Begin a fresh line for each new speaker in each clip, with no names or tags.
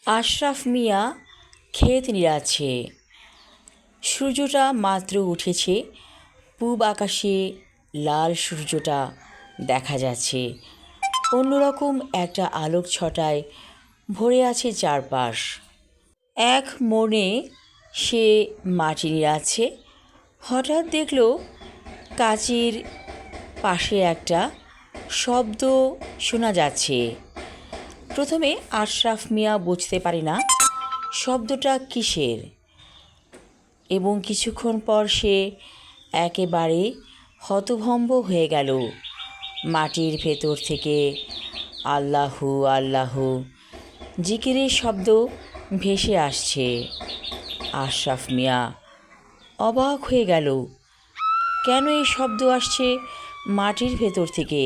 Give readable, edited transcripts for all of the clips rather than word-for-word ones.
আশরাফ মিয়া ক্ষেত নিড়াচ্ছে। সূর্যটা মাত্র উঠেছে, পূব আকাশে লাল সূর্যটা দেখা যাচ্ছে। অন্যরকম একটা আলোক ছটায় ভরে আছে চারপাশ। এক মনে সে মাটি নিড়াচ্ছে। হঠাৎ দেখল কাঁচির পাশে একটা শব্দ শোনা যাচ্ছে। প্রথমে আশরাফ মিয়া বুঝতে পারে না শব্দটা কিসের, এবং কিছুক্ষণ পর সে একেবারে হতভম্ব হয়ে গেল। মাটির ভেতর থেকে আল্লাহু আল্লাহু জিকিরের শব্দ ভেসে আসছে। আশরাফ মিয়া অবাক হয়ে গেল, কেন এই শব্দ আসছে মাটির ভেতর থেকে?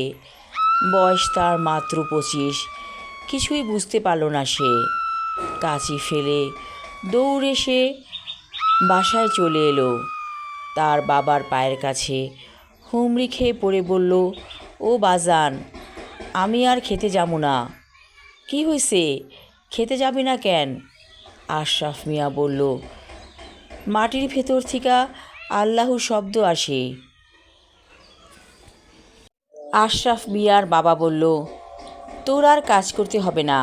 বয়স তার মাত্র 25। কিছুই বুঝতে পারল না সে। কাঁচি ফেলে দৌড়ে সে বাসায় চলে এলো। তার বাবার পায়ের কাছে হুমড়ি খেয়ে পড়ে বলল, ও বাজান, আমি আর খেতে যাব না। কি হয়েছে, খেতে যাবি না কেন? আশরাফ মিয়া বলল, মাটির ভেতর থেকে আল্লাহু শব্দ আসে। আশরাফ মিয়ার বাবা বলল, তোর আর কাজ করতে হবে না,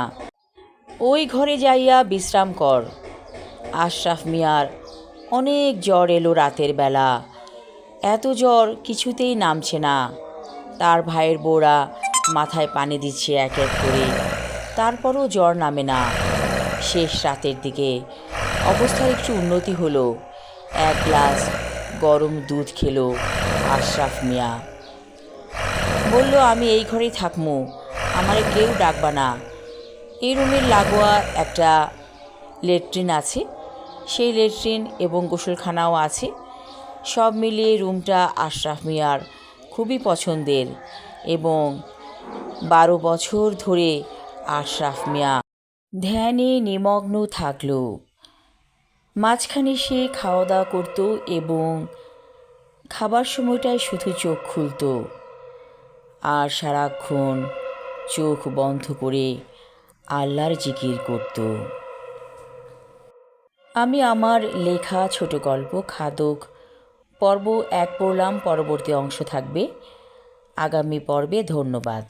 ওই ঘরে যাইয়া বিশ্রাম কর। আশরাফ মিয়ার অনেক জ্বর এলো রাতের বেলা। এত জ্বর কিছুতেই নামছে না। তার ভাইয়ের বউরা মাথায় পানি দিচ্ছে এক এক করে, তারপরও জ্বর নামে না। শেষ রাতের দিকে অবস্থার একটু উন্নতি হলো। এক গ্লাস গরম দুধ খেলো আশরাফ মিয়া। বলল, আমি এই ঘরেই থাকবো, আমারে কেউ ডাকবা না। এই রুমের লাগোয়া একটা ল্যাট্রিন আছে, সেই ল্যাট্রিন এবং গোসলখানাও আছে। সব মিলিয়ে রুমটা আশরাফ মিয়ার খুবই পছন্দের, এবং 12 বছর ধরে আশরাফ মিয়া ধ্যানে নিমগ্ন থাকল। মাঝখানে সে খাওয়া দাওয়া করত এবং খাবার সময়টায় শুধু চোখ খুলত আর সারাক্ষণ চোখ বন্ধ করে আল্লাহর জিকির করত। আমি আমার লেখা ছোট গল্প খাদক পর্ব 1 পড়লাম। পরবর্তী অংশ থাকবে আগামী পর্বে। ধন্যবাদ।